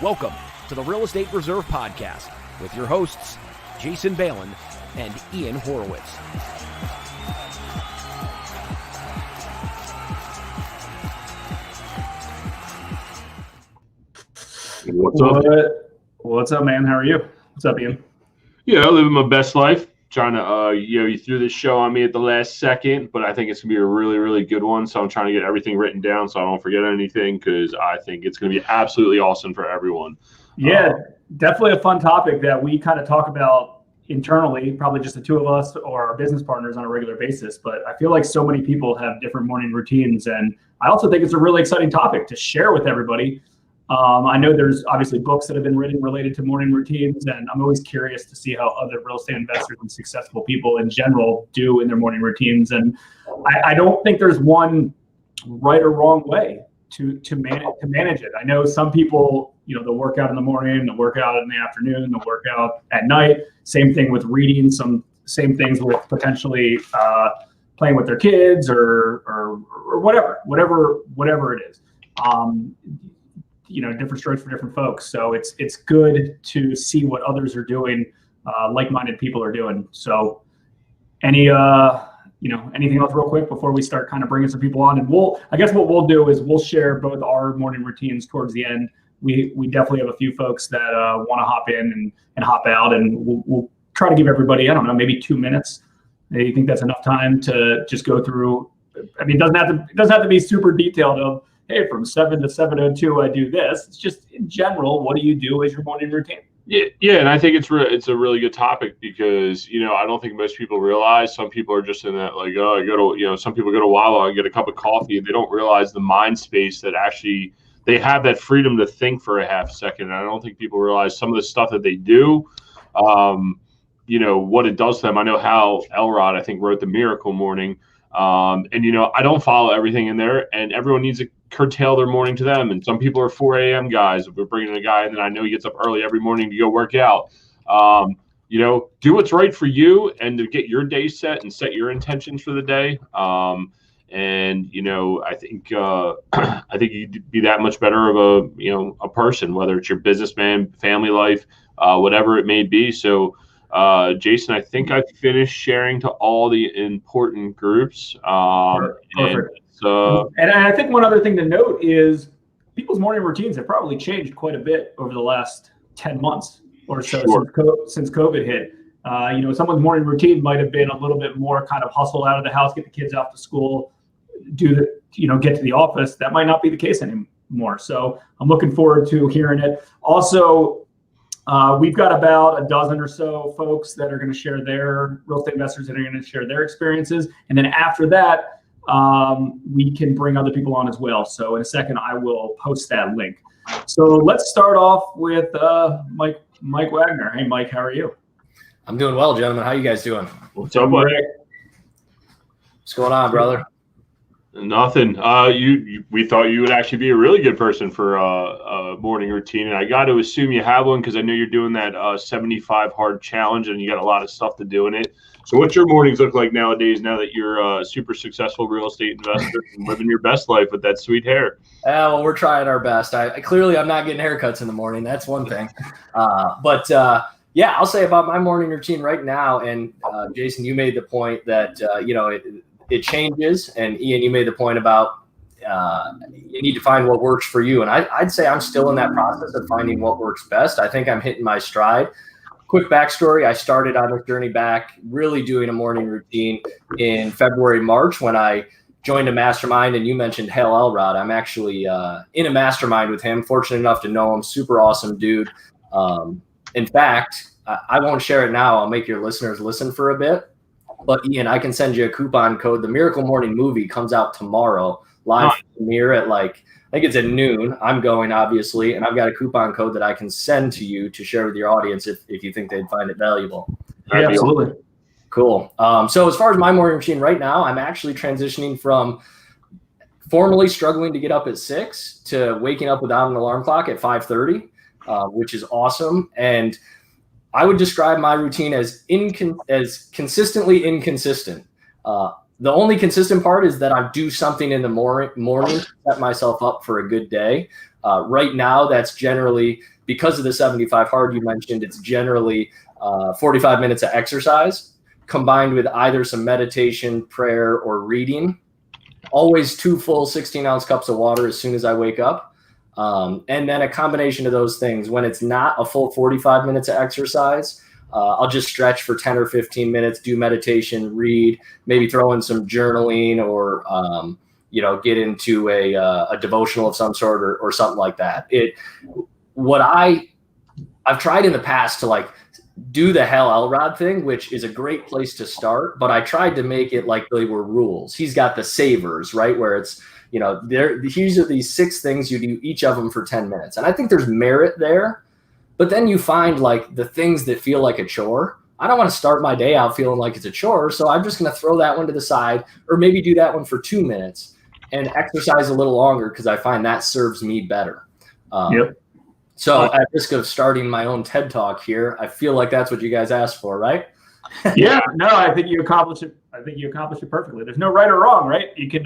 Welcome to the Real Estate Reserve Podcast with your hosts, Jason Balin and Ian Horowitz. What's up, man? How are you? What's up, Ian? Yeah, living my best life. Trying to, you threw this show on me at the last second, but I think it's going to be a really, really good one. So I'm trying to get everything written down so I don't forget anything, because I think it's going to be absolutely awesome for everyone. Yeah, definitely a fun topic that we kind of talk about internally, probably just the two of us or our business partners on a regular basis. But I feel like so many people have different morning routines. And I also think it's a really exciting topic to share with everybody. I know there's obviously books that have been written related to morning routines, and I'm always curious to see how other real estate investors and successful people in general do in their morning routines. And I don't think there's one right or wrong way to manage it. I know some people, they'll work out in the morning, they'll work out in the afternoon, they'll work out at night. Same thing with reading, same things with potentially playing with their kids or whatever it is. Different strokes for different folks. So it's good to see what others are doing, like-minded people are doing. So anything else real quick before we start kind of bringing some people on? And I guess what we'll do is we'll share both our morning routines towards the end. We definitely have a few folks that want to hop in and hop out, and we'll try to give everybody, I don't know, maybe 2 minutes. You think that's enough time to just go through? I mean, it doesn't have to be super detailed of, hey, from 7 to 7:02, I do this. It's just in general, what do you do as your morning routine? Yeah, and I think it's a really good topic because, I don't think most people realize. Some people are just in that, like, I go to, some people go to Wawa and get a cup of coffee, and they don't realize the mind space that actually they have that freedom to think for a half second. And I don't think people realize some of the stuff that they do, what it does to them. I know Hal Elrod, I think, wrote The Miracle Morning. I don't follow everything in there, and everyone needs to curtail their morning to them. And some people are 4 a.m. guys. If we're bringing a guy in that I know he gets up early every morning to go work out, do what's right for you and to get your day set and set your intentions for the day. I think you'd be that much better of a person, whether it's your businessman, family life, whatever it may be. So, Jason, I think I finished sharing to all the important groups. Perfect. And I think one other thing to note is people's morning routines have probably changed quite a bit over the last 10 months or so. Sure. Since COVID hit. Someone's morning routine might have been a little bit more kind of hustle out of the house, get the kids off to school, get to the office. That might not be the case anymore. So I'm looking forward to hearing it. Also, we've got about a dozen or so folks that are going to share their real estate investors that are going to share their experiences. And then after that, we can bring other people on as well. So in a second, I will post that link. So let's start off with Mike Wagner. Hey, Mike, how are you? I'm doing well, gentlemen. How you guys doing? What's up, Mike? What's going on, brother? Nothing. We thought you would actually be a really good person for a morning routine, and I got to assume you have one because I know you're doing that 75 hard challenge, and you got a lot of stuff to do in it. So, what's your mornings look like nowadays? Now that you're a super successful real estate investor and living your best life with that sweet hair. Well, we're trying our best. I'm not getting haircuts in the morning. That's one thing. I'll say about my morning routine right now. And Jason, you made the point that it changes, and Ian, you made the point about you need to find what works for you. And I'd say I'm still in that process of finding what works best. I think I'm hitting my stride. Quick backstory, I started on this journey back really doing a morning routine in February, March when I joined a mastermind, and you mentioned Hal Elrod. I'm actually in a mastermind with him, fortunate enough to know him, super awesome dude. In fact, I won't share it now. I'll make your listeners listen for a bit. But Ian, I can send you a coupon code. The Miracle Morning movie comes out tomorrow, live premiere at I think it's at noon. I'm going, obviously, and I've got a coupon code that I can send to you to share with your audience if you think they'd find it valuable. Yeah, absolutely. Cool. So as far as my morning routine right now, I'm actually transitioning from formally struggling to get up at 6 to waking up without an alarm clock at 5:30, which is awesome. And I would describe my routine as consistently inconsistent. The only consistent part is that I do something in the morning to set myself up for a good day. Right now, that's generally, because of the 75 hard you mentioned, it's generally 45 minutes of exercise combined with either some meditation, prayer, or reading. Always 2 full 16-ounce cups of water as soon as I wake up. And then a combination of those things. When it's not a full 45 minutes of exercise, I'll just stretch for 10 or 15 minutes, do meditation, read, maybe throw in some journaling, or get into a devotional of some sort, or something like that. I've tried in the past to do the Hal Elrod thing, which is a great place to start, but I tried to make it like they were rules. He's got the savers, right? Where it's, these are these 6 things you do, each of them for 10 minutes. And I think there's merit there, but then you find the things that feel like a chore. I don't want to start my day out feeling like it's a chore. So I'm just going to throw that one to the side, or maybe do that one for 2 minutes and exercise a little longer, because I find that serves me better. Yep. So at risk of starting my own TED Talk here, I feel like that's what you guys asked for, right? Yeah, no, I think you accomplished it. I think you accomplished it perfectly. There's no right or wrong, right? It can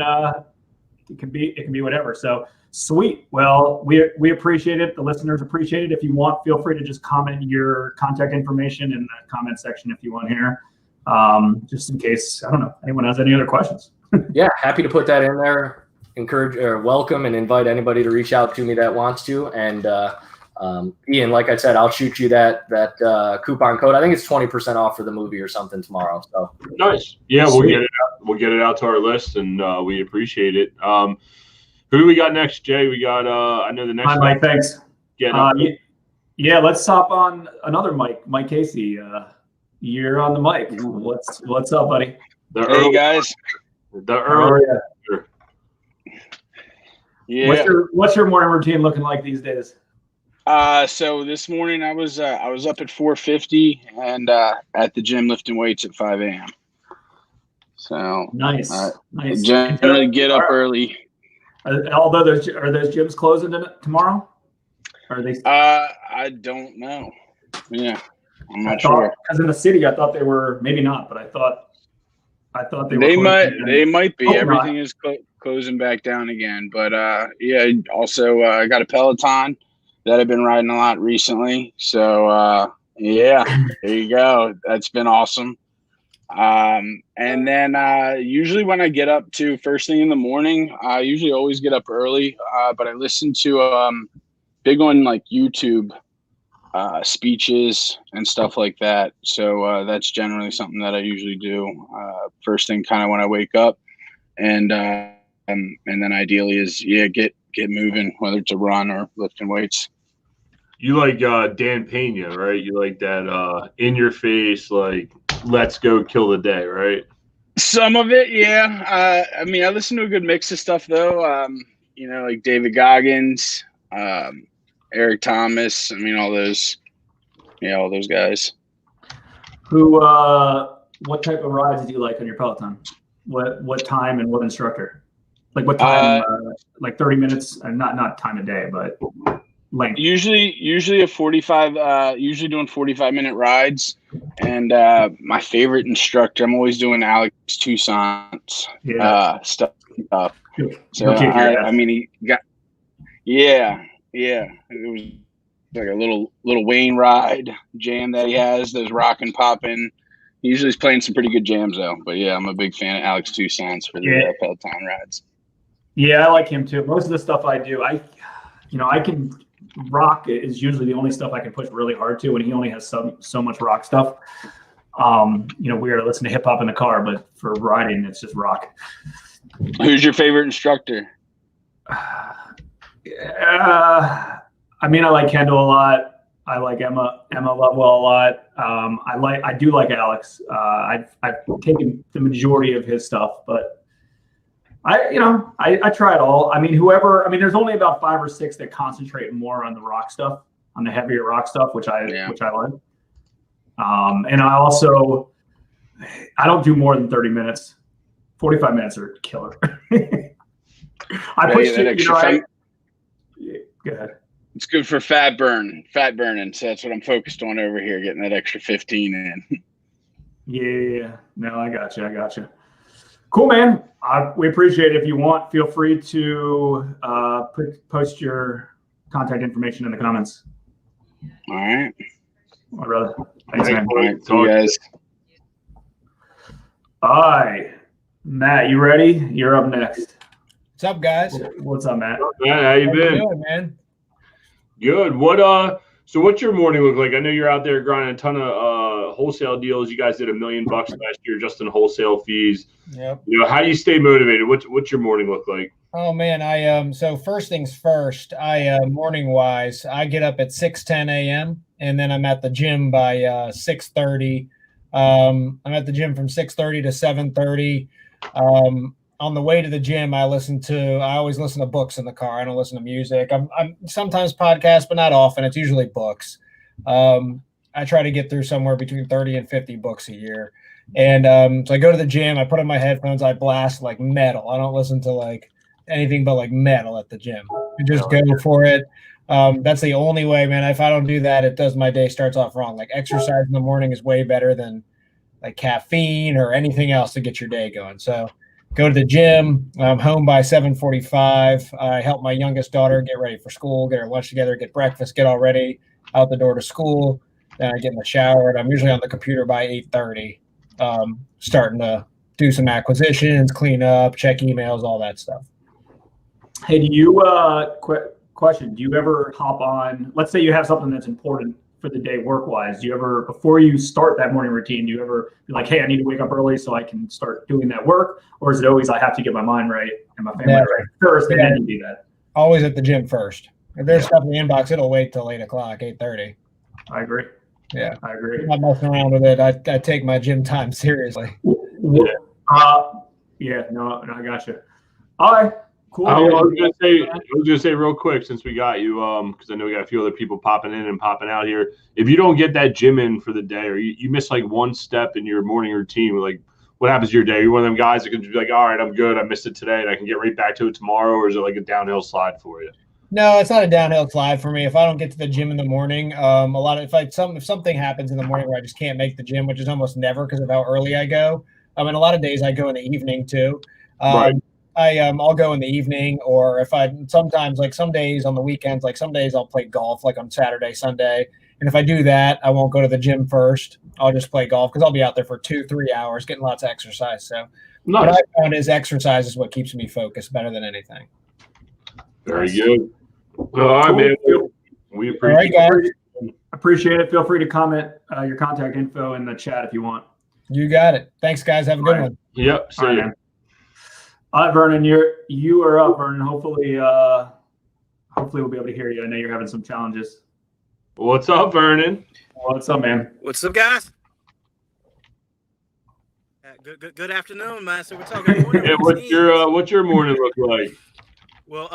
be whatever. So sweet. Well, we appreciate it. The listeners appreciate it. If you want, feel free to just comment your contact information in the comment section if you want here, just in case, I don't know, anyone has any other questions. Yeah, happy to put that in there. Encourage or welcome and invite anybody to reach out to me that wants to. And Ian, like I said, I'll shoot you that coupon code. I think it's 20% off for the movie or something tomorrow. So nice. Yeah, we'll get it out. We'll get it out to our list, and we appreciate it. Who do we got next, Jay? We got I know the next. Hi, Mike. Thanks. Yeah, let's hop on another Mike Casey. You're on the mic. What's up, buddy? Hey guys. The early. Yeah. What's your morning routine looking like these days? So this morning I was up at 4:50 and at the gym lifting weights at 5 a.m. So nice. Generally get up early. Although are those gyms closing tomorrow? Are they? I don't know. Yeah, I'm not sure. Because in the city, I thought they were, maybe not, but I thought they were. They might be. Everything is closing back down again. But yeah. Also, I got a Peloton that I've been riding a lot recently. So yeah, there you go. That's been awesome. And then usually when I get up to first thing in the morning, I usually always get up early. But I listen to big on like YouTube speeches and stuff like that. So that's generally something that I usually do first thing kind of when I wake up. And then ideally is get moving, whether it's a run or lifting weights. You like Dan Pena, right? You like that in your face, like let's go kill the day, right? Some of it, yeah. I mean, I listen to a good mix of stuff though. Like David Goggins, Eric Thomas. I mean, all those guys. Who? What type of rides do you like on your Peloton? What time and what instructor? Like what time? Like 30 minutes, and not time of day, but length. Usually a 45. Usually doing 45-minute rides, and my favorite instructor. I'm always doing Alex Toussaint's stuff. So I mean, he got yeah. It was like a little Wayne ride jam that he has. There's rockin' poppin'. He usually is playing some pretty good jams though. But yeah, I'm a big fan of Alex Toussaint's for the Peloton rides. Yeah, I like him too. Most of the stuff I do, I can rock is usually the only stuff I can push really hard to, and he only has so much rock stuff. We are listening to hip hop in the car, but for riding, it's just rock. Who's your favorite instructor? I mean, I like Kendall a lot. I like Emma Lovewell a lot. I do like Alex. I've taken the majority of his stuff, but I try it all. I mean, there's only about 5 or 6 that concentrate more on the rock stuff, on the heavier rock stuff, which I like. And I don't do more than 30 minutes. 45 minutes are killer. I push it, go ahead. It's good for fat burning. So that's what I'm focused on over here, getting that extra 15 in. Yeah. No, I got you. Cool, man. We appreciate it. If you want, feel free to post your contact information in the comments. All right. My brother. Thanks, man. All right. See you guys. All right. Matt, you ready? You're up next. What's up, guys? What's up, Matt? Man, how you been? Doing, man? Good. So what's your morning look like? I know you're out there grinding a ton of wholesale deals. You guys did $1 million last year just in wholesale fees. Yep. How do you stay motivated? What's your morning look like? Oh man, so first things first, morning wise, I get up at 6:10 a.m. and then I'm at the gym by 6:30. I'm at the gym from 6:30 to 7:30. On the way to the gym, I always listen to books in the car. I don't listen to music. I'm sometimes podcasts, but not often. It's usually books. I try to get through somewhere between 30 and 50 books a year. And so I go to the gym, I put on my headphones, I blast like metal. I don't listen to like anything but like metal at the gym. I just go for it. That's the only way, man. If I don't do that, it does my day starts off wrong. Like exercise in the morning is way better than like caffeine or anything else to get your day going. So go to the gym. I'm home by 7:45. I help my youngest daughter get ready for school, get her lunch together, get breakfast, get all ready, out the door to school. Then I get in the shower, and I'm usually on the computer by 8:30, starting to do some acquisitions, clean up, check emails, all that stuff. Hey, do you question? Do you ever hop on? Let's say you have something that's important for the day work-wise. Do you ever, before you start that morning routine, do you ever be like, hey, I need to wake up early so I can start doing that work? Or is it always I have to get my mind right and my family right first, and then you do that? Always at the gym first. If there's stuff in the inbox, it'll wait till 8 o'clock, 8:30. I agree. Yeah, I agree. I'm not messing around with it. I take my gym time seriously. Yeah, no, I got you. All right, cool. I was gonna say real quick, since we got you, because I know we got a few other people popping in and popping out here. If you don't get that gym in for the day, or you miss like one step in your morning routine, like what happens to your day? You're one of them guys that can just be like, all right, I'm good. I missed it today, and I can get right back to it tomorrow, or is it like a downhill slide for you? No, it's not a downhill slide for me. If I don't get to the gym in the morning, if something happens in the morning where I just can't make the gym, which is almost never because of how early I go. And a lot of days I go in the evening too. Right. I'll go in the evening, or if sometimes like some days on the weekends, like some days I'll play golf like on Saturday, Sunday. And if I do that, I won't go to the gym first. I'll just play golf because I'll be out there for 2-3 hours getting lots of exercise. So Nice. what I found is exercise is what keeps me focused better than anything. Very good. All right, man. We appreciate it. Appreciate it. Feel free to comment your contact info in the chat if you want. You got it. Thanks, guys. Have a good one. Yep. See you. All right, Vernon, you are up, Vernon. Hopefully we'll be able to hear you. I know you're having some challenges. What's up, Vernon? What's up, man? What's up, guys? Good afternoon, man. So we're talking morning. Hey, what's your morning look like? Well,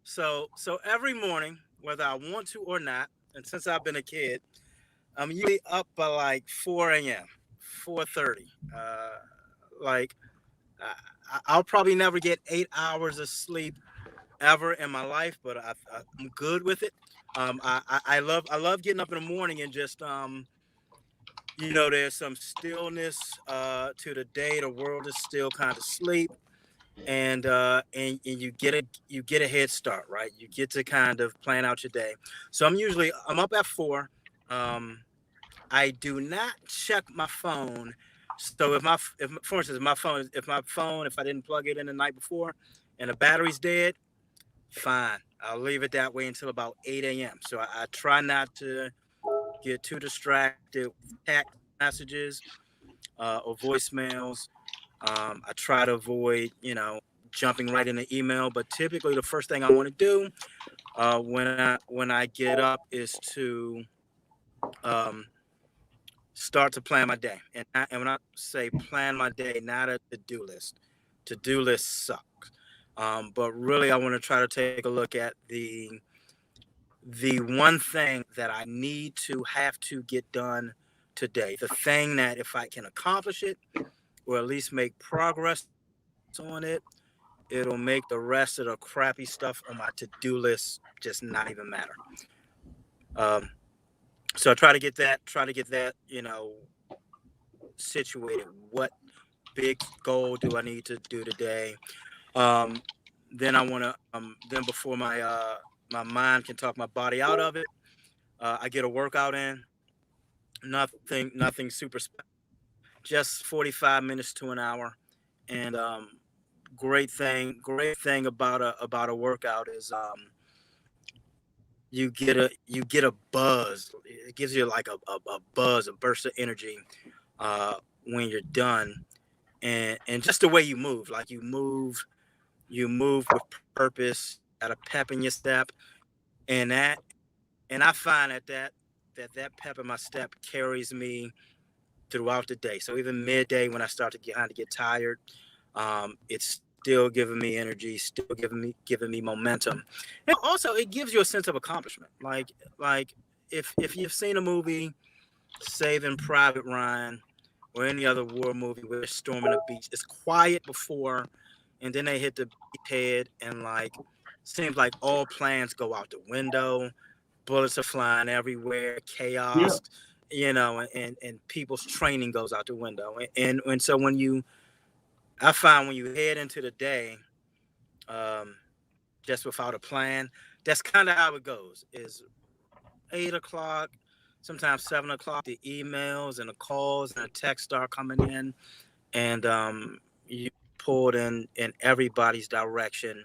so every morning, whether I want to or not, and since I've been a kid, I'm usually up by like 4 a.m., 4:30. I'll probably never get 8 hours of sleep ever in my life, but I'm good with it. I love getting up in the morning and just there's some stillness to the day. The world is still kind of asleep, and you get a head start, right? You get to kind of plan out your day. So I'm up at 4. I do not check my phone. So if I didn't plug it in the night before and the battery's dead, fine. I'll leave it that way until about 8 a.m. So I try not to get too distracted with text messages or voicemails. I try to avoid, jumping right into email. But typically the first thing I want to do when I get up is to start to plan my day. And when I say plan my day, not a to-do list. To-do lists suck. But really, I want to try to take a look at the one thing that I have to get done today. The thing that if I can accomplish it, or at least make progress on it, it'll make the rest of the crappy stuff on my to-do list just not even matter. So I try to get that, situated. What big goal do I need to do today? then I want to then before my my mind can talk my body out of it, I get a workout in. Nothing super special. Just 45 minutes to an hour, and great thing about a workout is you get a buzz. It gives you like a buzz, a burst of energy when you're done, and just the way you move, like you move with purpose, got a pep in your step, and I find that pep in my step carries me throughout the day. So even midday when I start to get tired, it's still giving me energy, still giving me momentum. And also it gives you a sense of accomplishment. Like if you've seen a movie, Saving Private Ryan, or any other war movie where they're storming a beach, it's quiet before, and then they hit the beachhead, and like seems like all plans go out the window, bullets are flying everywhere, chaos, and people's training goes out the window. And so I find when you head into the day, just without a plan, that's kind of how it goes. Is 8 o'clock, sometimes 7 o'clock, the emails and the calls and the texts start coming in, and you pulled in everybody's direction,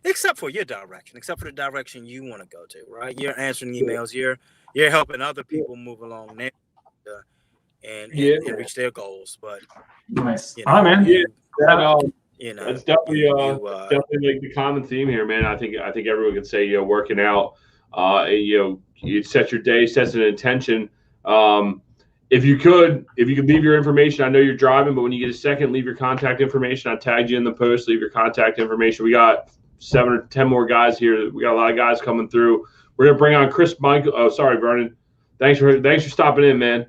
except for your direction, except for the direction you want to go to, right? You're answering emails, you're helping other people move along there and reach their goals. But nice. All right, man. That's definitely definitely like the common theme here, man. I think everyone can say, working out, you set your day, sets an intention. If you could leave your information, I know you're driving, but when you get a second, leave your contact information. I tagged you in the post, leave your contact information. We got 7 or 10 more guys here. We got a lot of guys coming through. We're going to bring on Chris Michael. Oh, sorry, Vernon. Thanks for stopping in, man.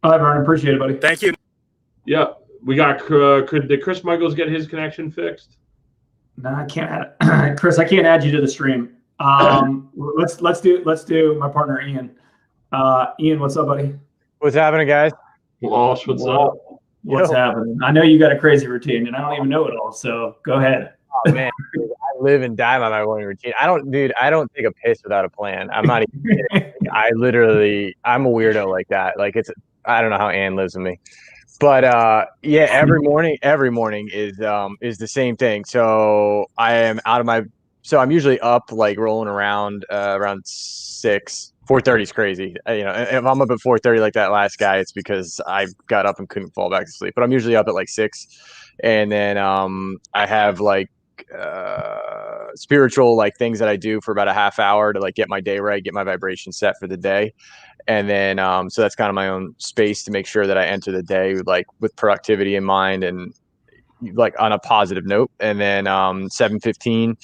All right, Vernon. Appreciate it, buddy. Thank you. Yeah. We got, did Chris Michaels get his connection fixed? No, I can't add Chris, I can't add you to the stream. Let's do my partner, Ian. Ian, what's up, buddy? What's happening, guys? Walsh, what's up? What's happening? I know you got a crazy routine, and I don't even know it all. So go ahead. Oh man, dude, I live and die by my morning routine. I don't take a piss without a plan. I'm not even kidding. I'm a weirdo like that. Like I don't know how Ann lives with me. But every morning is the same thing. So I'm usually up, like rolling around around 6. 4:30 is crazy. If I'm up at 4:30 like that last guy, it's because I got up and couldn't fall back to sleep. But I'm usually up at like 6, and then I have like spiritual like things that I do for about a half hour to like get my day right, get my vibration set for the day. And then so that's kind of my own space to make sure that I enter the day like with productivity in mind and like on a positive note. And then 7:15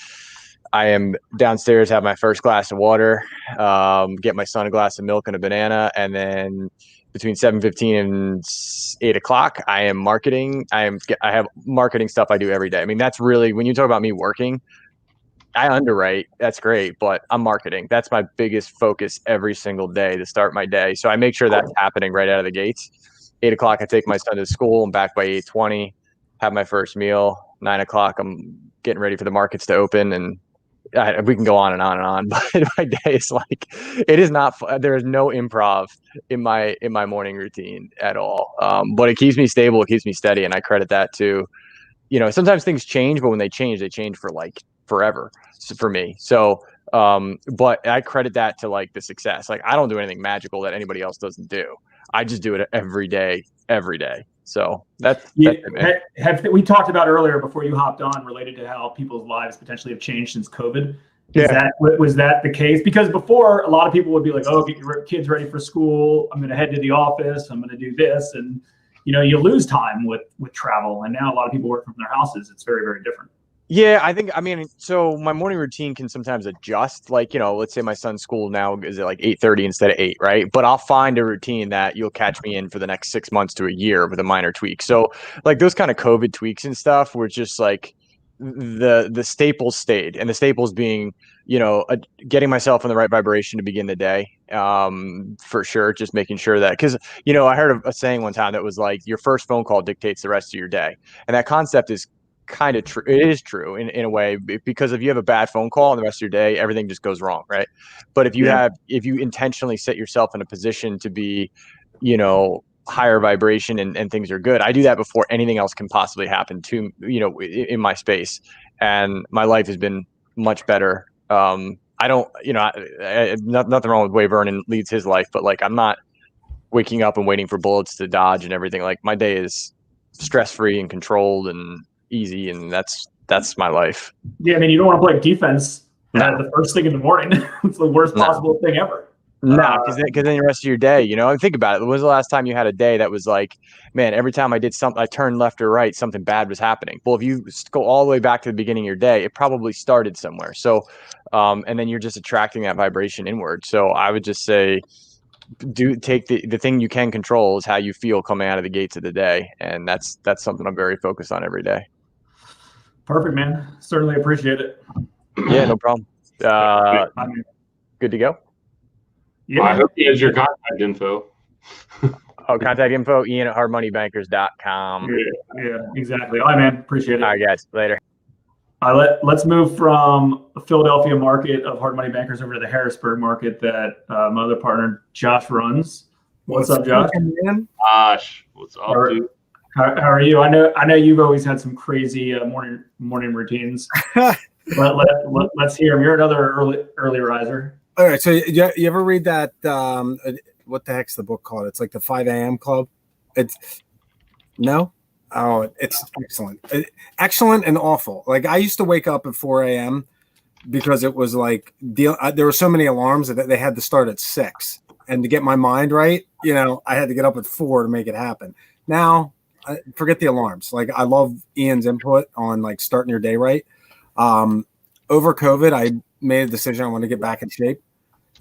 I am downstairs, have my first glass of water, get my son a glass of milk and a banana, and then between 7:15 and 8 o'clock, I am marketing. I have marketing stuff I do every day. I mean, that's really, when you talk about me working, I underwrite. That's great, but I'm marketing. That's my biggest focus every single day to start my day. So I make sure that's happening right out of the gates. 8 o'clock, I take my son to school. I'm back by 8:20, have my first meal. 9 o'clock, I'm getting ready for the markets to open, and we can go on and on and on, but my day is like, it is not, there is no improv in my morning routine at all. But it keeps me stable. It keeps me steady. And I credit that to, sometimes things change, but when they change for like forever for me. So, but I credit that to like the success. Like I don't do anything magical that anybody else doesn't do. I just do it every day. So that's it, we talked about earlier before you hopped on related to how people's lives potentially have changed since COVID. Was that the case? Because before, a lot of people would be like, oh, get your kids ready for school. I'm going to head to the office. I'm going to do this. And, you lose time with travel. And now a lot of people work from their houses. It's very, very different. Yeah, so my morning routine can sometimes adjust. Like, let's say my son's school now is at like 8:30 instead of 8, right? But I'll find a routine that you'll catch me in for the next 6 months to a year with a minor tweak. So like those kind of COVID tweaks and stuff were just like the staples stayed, and the staples being, getting myself in the right vibration to begin the day, for sure. Just making sure that, because, I heard a saying one time that was like, your first phone call dictates the rest of your day. And that concept is kind of true. It is true in a way, because if you have a bad phone call and the rest of your day, everything just goes wrong, right? But if you intentionally set yourself in a position to be, higher vibration and things are good, I do that before anything else can possibly happen to, in my space, and my life has been much better. I don't, nothing wrong with the way Vernon leads his life, but like, I'm not waking up and waiting for bullets to dodge and everything. Like, my day is stress-free and controlled and easy, and that's my life. Yeah, I mean, you don't want to play defense the first thing in the morning. It's the worst possible thing ever. No, because then the rest of your day, and think about it. When was the last time you had a day that was like, man, every time I did something, I turned left or right, something bad was happening? Well, if you go all the way back to the beginning of your day, it probably started somewhere. So, and then you're just attracting that vibration inward. So I would just say, take the thing you can control is how you feel coming out of the gates of the day. And that's something I'm very focused on every day. Perfect, man. Certainly appreciate it. Yeah, no problem. Good to go. Yeah, I hope he has your contact info. Contact info, Ian@hardmoneybankers.com. Yeah, exactly. All right, man. Appreciate it. All right, guys. Later. Let's move from the Philadelphia market of Hard Money Bankers over to the Harrisburg market that my other partner, Josh, runs. What's up, Josh? Josh, what's up, dude? How are you? I know you've always had some crazy morning routines. Let's hear them. You're another early riser. All right. So you ever read that? What the heck's the book called? It's like the 5 a.m. Club. It's excellent. Excellent and awful. Like, I used to wake up at 4 a.m. because it was like there were so many alarms that they had to start at 6, and to get my mind right, I had to get up at 4 to make it happen. Now, forget the alarms. Like, I love Ian's input on like starting your day right. Over COVID, I made a decision I want to get back in shape.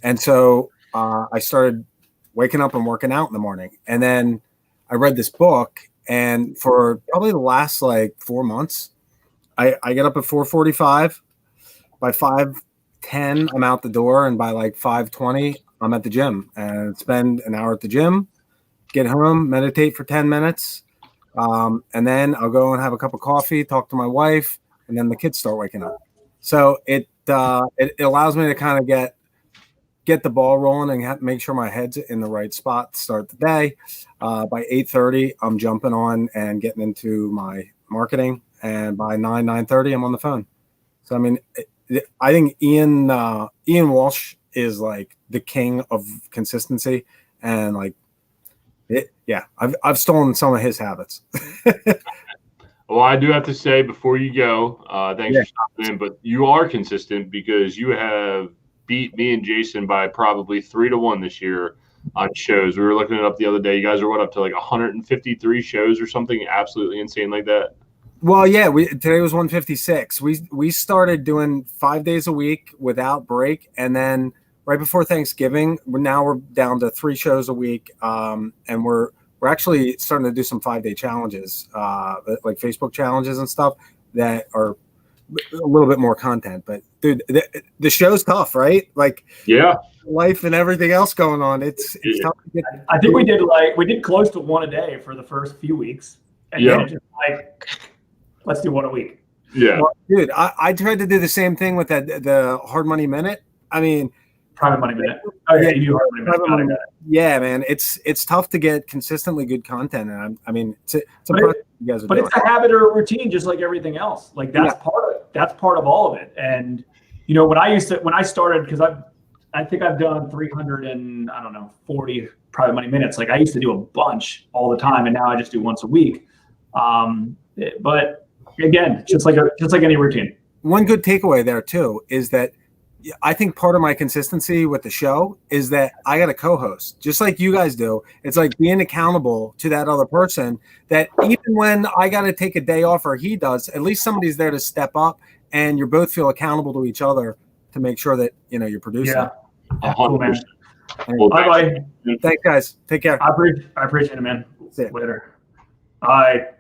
And so I started waking up and working out in the morning. And then I read this book, and for probably the last like 4 months, I get up at 4:45. By 5:10, I'm out the door. And by like 5:20, I'm at the gym and spend an hour at the gym, get home, meditate for 10 minutes. And then I'll go and have a cup of coffee, talk to my wife, and then the kids start waking up. So it allows me to kind of get the ball rolling and make sure my head's in the right spot to start the day. By 8:30, I'm jumping on and getting into my marketing, and by 9:30, I'm on the phone. So I mean, I think Ian Walsh is like the king of consistency, and like I've stolen some of his habits. Well, I do have to say before you go, thanks for stopping in, but you are consistent because you have beat me and Jason by probably 3-1 this year on shows. We were looking it up the other day. You guys are up to like 153 shows or something absolutely insane like that? Well, yeah, today was 156. We started doing 5 days a week without break, and then right before Thanksgiving, we're down to 3 shows a week, and we're actually starting to do some 5-day challenges, like Facebook challenges and stuff that are a little bit more content. But dude, the show's tough, right? Like, yeah, life and everything else going on. It's tough to get. I think we did close to 1 a day for the first few weeks, and then just like, let's do 1 a week. Yeah, well, dude, I tried to do the same thing with the Hard Money Minute. I mean, Private Money Minute. Oh yeah, you do Hard Money Minute. Yeah, man, it's tough to get consistently good content, and I mean, it's you guys are but doing. It's a habit or a routine, just like everything else. Like that's part of it. That's part of all of it. And when I started, because I think I've done 340 Private Money Minutes. Like, I used to do a bunch all the time, and now I just do once a week. But again, just like any routine. One good takeaway there too is that I think part of my consistency with the show is that I got a co-host, just like you guys do. It's like being accountable to that other person, that even when I got to take a day off or he does, at least somebody's there to step up, and you both feel accountable to each other to make sure that, you're producing. Yeah. Cool, man. Bye-bye. Thanks, guys. Take care. I appreciate it, man. See you later. All right.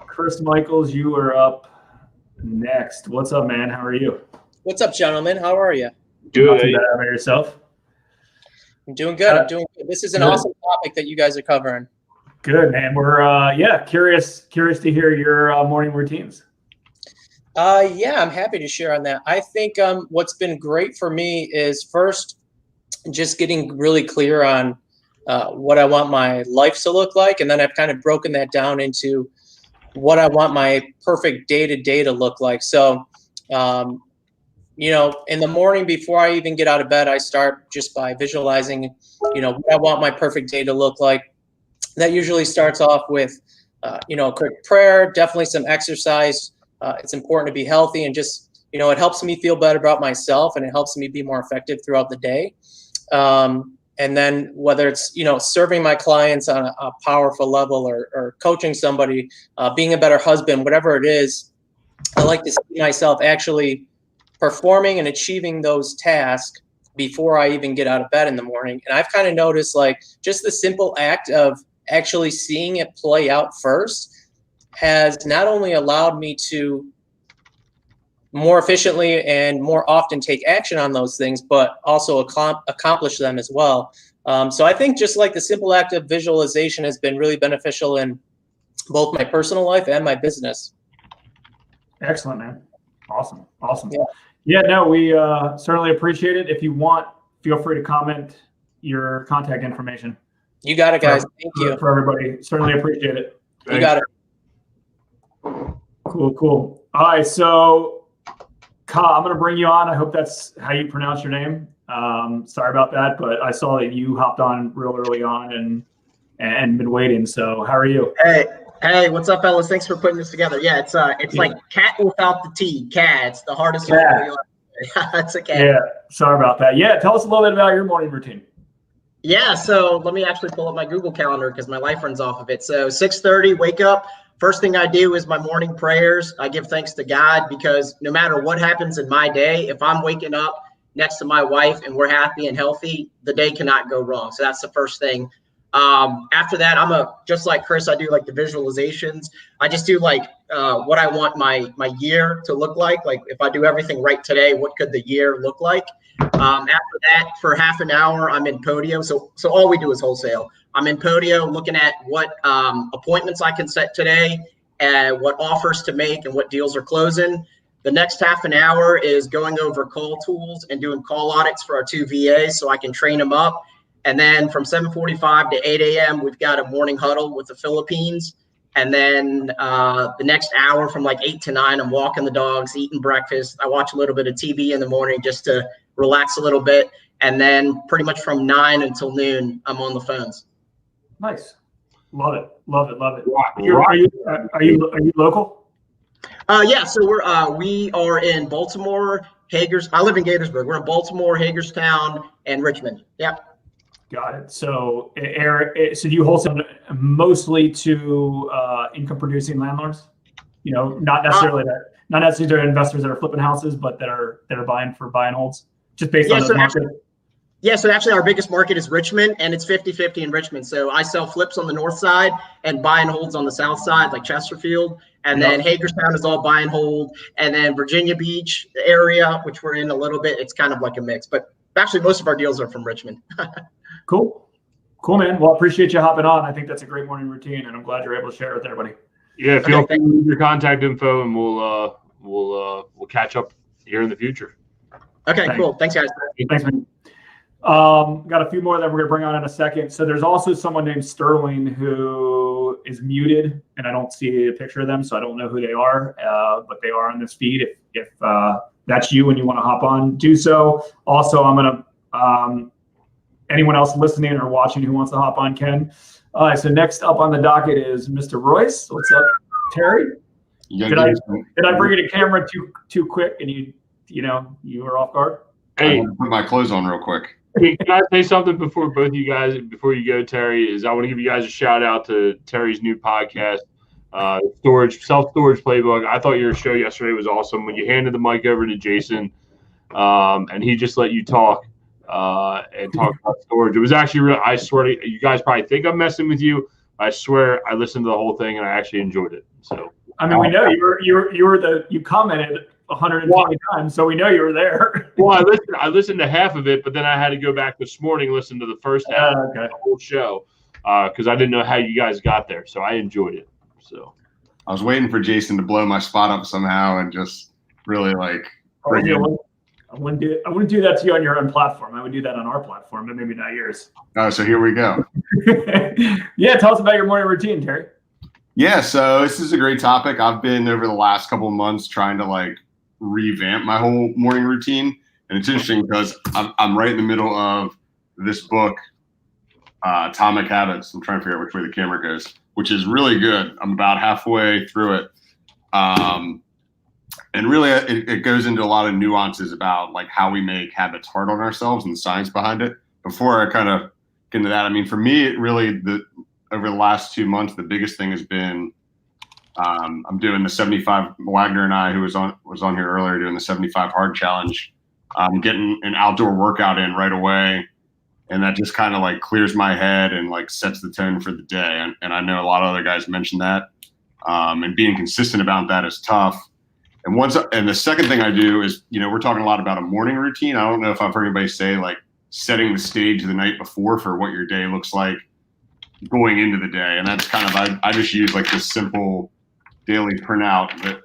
Chris Michaels, you are up next. What's up, man? How are you? What's up, gentlemen? How are you? Good. Not too bad. How about yourself? I'm doing good. This is an awesome topic that you guys are covering. Good, man. We're curious to hear your morning routines. Yeah, I'm happy to share on that. I think what's been great for me is first just getting really clear on what I want my life to look like, and then I've kind of broken that down into what I want my perfect day-to-day to look like. So, you know, in the morning before I even get out of bed, I start just by visualizing, you know, what I want my perfect day to look like. That usually starts off with, you know, a quick prayer, definitely some exercise. It's important to be healthy, and just, you know, it helps me feel better about myself, and it helps me be more effective throughout the day. And then whether it's, you know, serving my clients on a powerful level, or coaching somebody, being a better husband, whatever it is, I like to see myself actually performing and achieving those tasks before I even get out of bed in the morning. And I've kind of noticed, like, just the simple act of actually seeing it play out first has not only allowed me to more efficiently and more often take action on those things, but also accomplish them as well. So I think just like the simple act of visualization has been really beneficial in both my personal life and my business. Excellent, man. Awesome. Yeah, no, we certainly appreciate it. If you want, feel free to comment your contact information. You got it, guys. Thank you. For everybody. Certainly appreciate it. You got it. Cool. All right, so Ka, I'm going to bring you on. I hope that's how you pronounce your name. Sorry about that, but I saw that you hopped on real early on and been waiting. So how are you? Hey, what's up, fellas? Thanks for putting this together. Yeah, it's like cat without the T. Cat. It's the hardest one. That's a cat. Yeah, sorry about that. Yeah, tell us a little bit about your morning routine. Yeah, so let me actually pull up my Google Calendar because my life runs off of it. So 6:30, wake up. First thing I do is my morning prayers. I give thanks to God, because no matter what happens in my day, if I'm waking up next to my wife and we're happy and healthy, the day cannot go wrong. So that's the first thing. After that, just like Chris, I do like the visualizations. I just do like what I want my year to look like. Like if I do everything right today, what could the year look like? After that, for half an hour, I'm in Podio. So all we do is wholesale. I'm in Podio looking at what appointments I can set today, and what offers to make and what deals are closing. The next half an hour is going over call tools and doing call audits for our 2 VAs so I can train them up. And then from 7:45 to 8 a.m., we've got a morning huddle with the Philippines. And then the next hour from like 8 to 9, I'm walking the dogs, eating breakfast. I watch a little bit of TV in the morning just to relax a little bit. And then pretty much from 9 until noon, I'm on the phones. Nice. Love it. Are you local? Yeah, so we are in Baltimore, I live in Gaithersburg. We're in Baltimore, Hagerstown, and Richmond. Yep. Got it. So, so do you wholesale mostly to income-producing landlords? You know, not necessarily to investors that are flipping houses, but that are buying for buy and holds, just based on the market. So actually our biggest market is Richmond, and it's 50-50 in Richmond. So I sell flips on the north side and buy and holds on the south side, like Chesterfield. And then Hagerstown is all buy and hold. And then Virginia Beach area, which we're in a little bit, it's kind of like a mix. But actually most of our deals are from Richmond. Cool, man. Well, appreciate you hopping on. I think that's a great morning routine, and I'm glad you're able to share it with everybody. Yeah, feel free to leave your contact info, and we'll catch up here in the future. Okay, cool. Thanks, guys. Thanks, man. Got a few more that we're going to bring on in a second. So there's also someone named Sterling who is muted, and I don't see a picture of them, so I don't know who they are, but they are on this feed. If that's you and you want to hop on, do so. Also, I'm going to anyone else listening or watching who wants to hop on can. All right, so next up on the docket is Mr. Royce. What's up, Terry? Did I bring you to camera too quick and you were off guard? Hey, put my clothes on real quick. Hey, can I say something before you go, Terry? I want to give you guys a shout out to Terry's new podcast, Self-Storage Playbook. I thought your show yesterday was awesome when you handed the mic over to Jason, and he just let you talk. And talk about storage. It was actually real. I swear to you, guys probably think I'm messing with you. I swear I listened to the whole thing and I actually enjoyed it. So I mean, we know you commented 120 times, so we know you were there. Well, I listened to half of it, but then I had to go back this morning and listen to the first half of the whole show. because I didn't know how you guys got there. So I enjoyed it. So I was waiting for Jason to blow my spot up somehow and just really like. I wouldn't do that to you on your own platform. I would do that on our platform, but maybe not yours. Oh, so here we go. Yeah, tell us about your morning routine, Terry. Yeah, so this is a great topic. I've been over the last couple of months trying to like revamp my whole morning routine, and it's interesting because I'm right in the middle of this book, Atomic Habits. I'm trying to figure out which way the camera goes, which is really good. I'm about halfway through it. And really, it goes into a lot of nuances about like how we make habits hard on ourselves and the science behind it. Before I kind of get into that, I mean, for me, it really over the last 2 months, the biggest thing has been I'm doing the 75. Wagner and I, who was on here earlier, doing the 75 hard challenge. Getting an outdoor workout in right away, and that just kind of like clears my head and like sets the tone for the day. And I know a lot of other guys mentioned that, and being consistent about that is tough. And the second thing I do is, we're talking a lot about a morning routine. I don't know if I've heard anybody say like setting the stage the night before for what your day looks like going into the day. And that's kind of, I just use like this simple daily printout that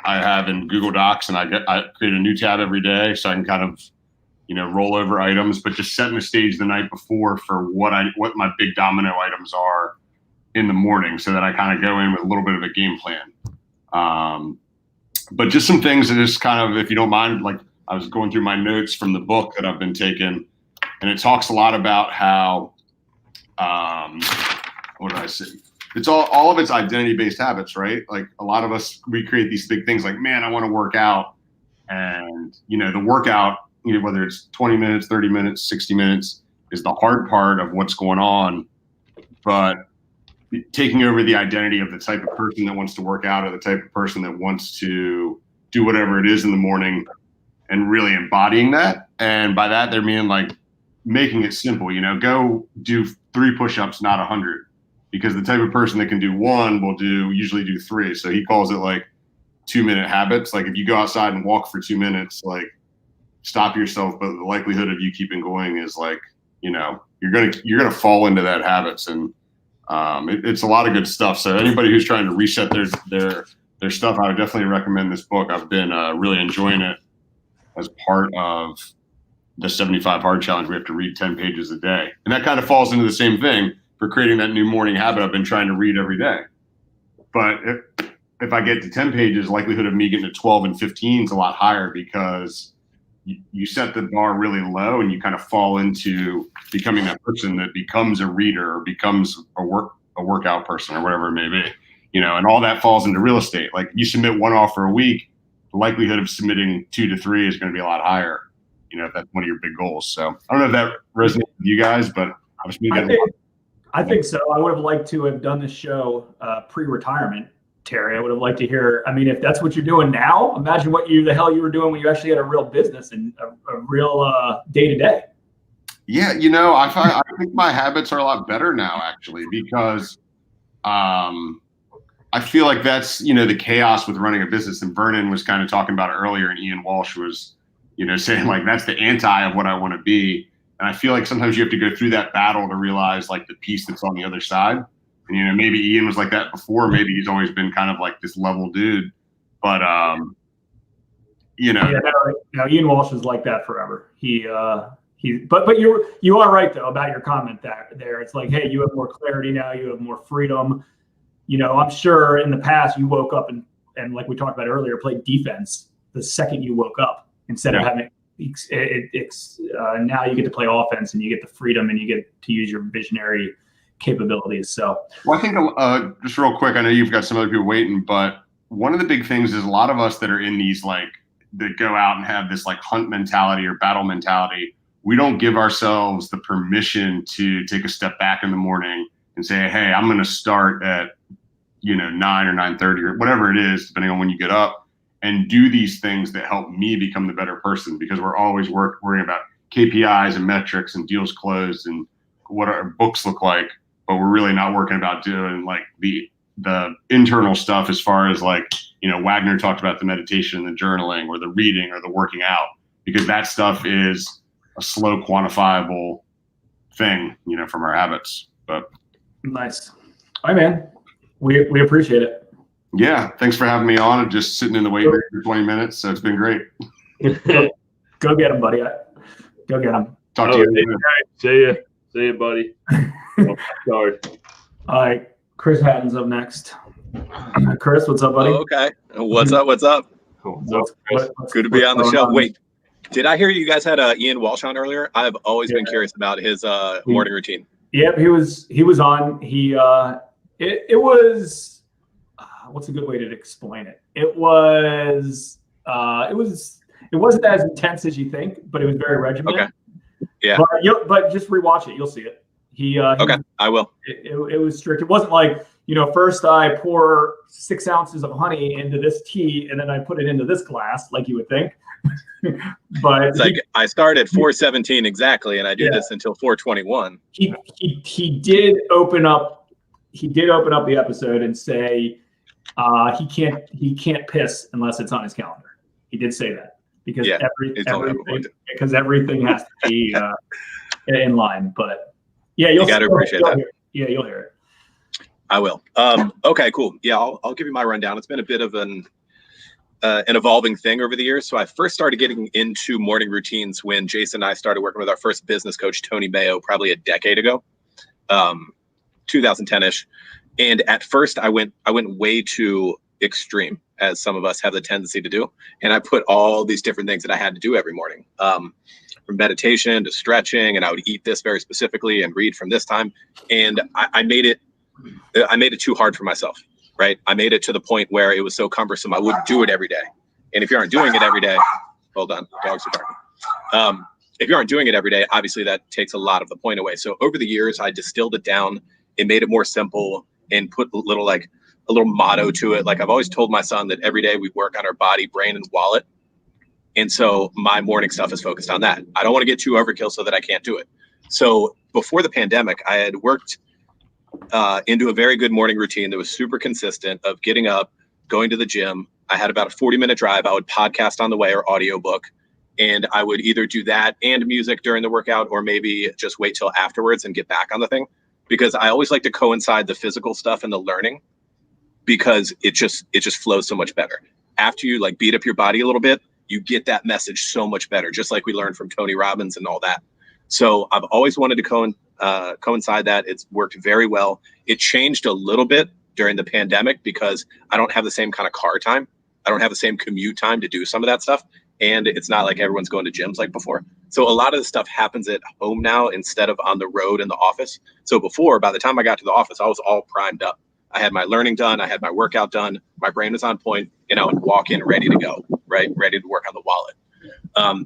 I have in Google Docs, and I create a new tab every day so I can kind of, roll over items, but just setting the stage the night before for what my big domino items are in the morning, so that I kind of go in with a little bit of a game plan. But just some things that just kind of, if you don't mind, like I was going through my notes from the book that I've been taking, and it talks a lot about how, what did I say? It's all of it's identity-based habits, right? Like a lot of us, we create these big things like, man, I want to work out. And, the workout, whether it's 20 minutes, 30 minutes, 60 minutes is the hard part of what's going on. But taking over the identity of the type of person that wants to work out or the type of person that wants to do whatever it is in the morning and really embodying that. And by that, they're meaning like making it simple, go do 3 push-ups, not 100, because the type of person that can do 1 will usually do 3. So he calls it like 2-minute habits. Like if you go outside and walk for 2 minutes, like stop yourself. But the likelihood of you keeping going is like, you're going to fall into that habits. And it's a lot of good stuff. So anybody who's trying to reset their stuff, I would definitely recommend this book. I've been really enjoying it as part of the 75 hard challenge. We have to read 10 pages a day, and that kind of falls into the same thing for creating that new morning habit I've been trying to read every day. But if I get to 10 pages, likelihood of me getting to 12 and 15 is a lot higher, because you set the bar really low and you kind of fall into becoming that person that becomes a reader or becomes a workout person or whatever it may be, and all that falls into real estate. Like you submit 1 offer a week, the likelihood of submitting 2 to 3 is going to be a lot higher, if that's one of your big goals. So I don't know if that resonates with you guys, but I think so. I would have liked to have done this show pre-retirement, Terry. I would have liked to hear, if that's what you're doing now, imagine what the hell you were doing when you actually had a real business and a real day-to-day. Yeah, I think my habits are a lot better now, actually, because I feel like that's, the chaos with running a business. And Vernon was kind of talking about it earlier, and Ian Walsh was, saying like that's the anti of what I want to be. And I feel like sometimes you have to go through that battle to realize like the piece that's on the other side. And, maybe Ian was like that before. Maybe he's always been kind of like this level dude. But, Yeah, Ian Walsh is like that forever. But you are right, though, about your comment there. It's like, hey, you have more clarity now. You have more freedom. I'm sure in the past you woke up and like we talked about earlier, played defense the second you woke up instead of having now you get to play offense and you get the freedom and you get to use your visionary capabilities. So, well, I think just real quick, I know you've got some other people waiting, but one of the big things is a lot of us that are in these like that go out and have this like hunt mentality or battle mentality. We don't give ourselves the permission to take a step back in the morning and say, hey, I'm going to start at 9 or 9:30 or whatever it is, depending on when you get up, and do these things that help me become the better person, because we're always worrying about KPIs and metrics and deals closed and what our books look like, but we're really not working about doing like the internal stuff as far as like, Wagner talked about the meditation and the journaling or the reading or the working out, because that stuff is a slow quantifiable thing, from our habits. But Nice. All right, man. We appreciate it. Yeah. Thanks for having me on and just sitting in the wait room for 20 minutes. So it's been great. Go get him, buddy. Go get him. Talk to you. See ya, buddy. Sorry. All right. Chris Hatton's up next. Chris, what's up, buddy? Oh, okay. What's up? What's up? Good to be on the show. Wait, did I hear you guys had Ian Walsh on earlier? I've always been curious about his morning routine. Yep, he was on. It was what's a good way to explain it? It wasn't as intense as you think, but it was very regimented. Okay. Yeah. But just rewatch it. You'll see it. Okay, I will. It was strict. It wasn't like, first I pour 6 ounces of honey into this tea and then I put it into this glass, like you would think. But it's like I start at 4:17 exactly, and I do this until 4:21. He did open up the episode and say he can't piss unless it's on his calendar. He did say that because everything has to be in line. But yeah, you got to appreciate that. You'll hear it. I will. Okay, cool. Yeah, I'll give you my rundown. It's been a bit of an evolving thing over the years. So I first started getting into morning routines when Jason and I started working with our first business coach, Tony Mayo, probably a decade ago, 2010-ish. And at first I went way too extreme, as some of us have the tendency to do. And I put all these different things that I had to do every morning, from meditation to stretching, and I would eat this very specifically and read from this time. And I made it too hard for myself, right? I made it to the point where it was so cumbersome, I wouldn't do it every day. And if you aren't doing it every day, hold on, dogs are barking. If you aren't doing it every day, obviously that takes a lot of the point away. So over the years, I distilled it down and made it more simple and put a little motto to it. Like I've always told my son that every day we work on our body, brain, and wallet. And so my morning stuff is focused on that. I don't want to get too overkill so that I can't do it. So before the pandemic, I had worked into a very good morning routine that was super consistent of getting up, going to the gym. I had about a 40-minute drive. I would podcast on the way or audiobook, and I would either do that and music during the workout or maybe just wait till afterwards and get back on the thing, because I always like to coincide the physical stuff and the learning, because it just flows so much better. After you beat up your body a little bit, you get that message so much better, just like we learned from Tony Robbins and all that. So I've always wanted to coincide that. It's worked very well. It changed a little bit during the pandemic because I don't have the same kind of car time. I don't have the same commute time to do some of that stuff. And it's not like everyone's going to gyms like before. So a lot of the stuff happens at home now instead of on the road in the office. So before, by the time I got to the office, I was all primed up. I had my learning done. I had my workout done. My brain was on point, and I would walk in ready to go, right? Ready to work on the wallet.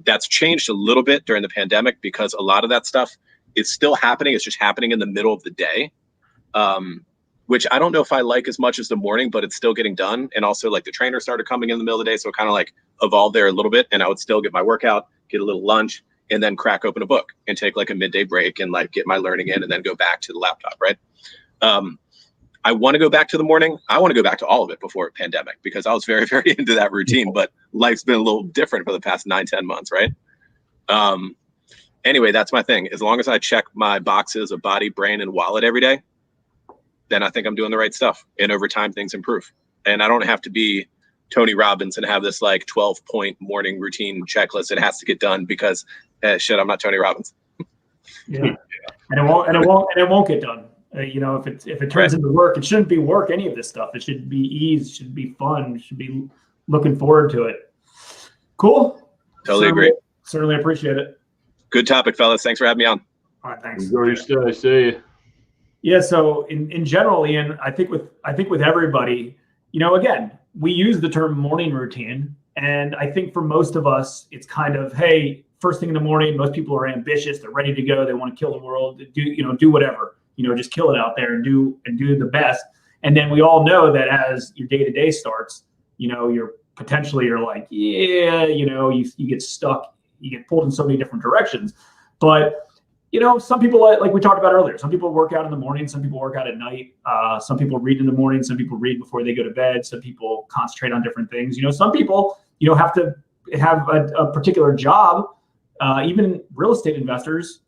That's changed a little bit during the pandemic because a lot of that stuff is still happening. It's just happening in the middle of the day, which I don't know if I like as much as the morning, but it's still getting done. And also the trainer started coming in the middle of the day. So it kind of evolved there a little bit, and I would still get my workout, get a little lunch, and then crack open a book and take a midday break and get my learning in and then go back to the laptop. Right. I want to go back to the morning. I want to go back to all of it before pandemic because I was very, very into that routine, but life's been a little different for the past 9-10 months. Right. Anyway, that's my thing. As long as I check my boxes of body, brain, and wallet every day, then I think I'm doing the right stuff. And over time, things improve. And I don't have to be Tony Robbins and have this 12-point morning routine checklist. It has to get done because I'm not Tony Robbins. Yeah. And it won't get done. If it turns into work, it shouldn't be work, any of this stuff. It should be ease, should be fun, should be looking forward to it. Cool. Totally agree. Certainly appreciate it. Good topic, fellas. Thanks for having me on. All right, thanks. Enjoy your stay. See you. Yeah, so in general, Ian, I think with everybody, again, we use the term morning routine, and I think for most of us, it's kind of, hey, first thing in the morning, most people are ambitious, they're ready to go, they want to kill the world, do whatever. Just kill it out there and do the best. And then we all know that as your day-to-day starts, you're like, you get stuck, you get pulled in so many different directions. But, some people, like we talked about earlier, some people work out in the morning, some people work out at night. Some people read in the morning, some people read before they go to bed. Some people concentrate on different things. Some people, have to have a particular job. Even real estate investors,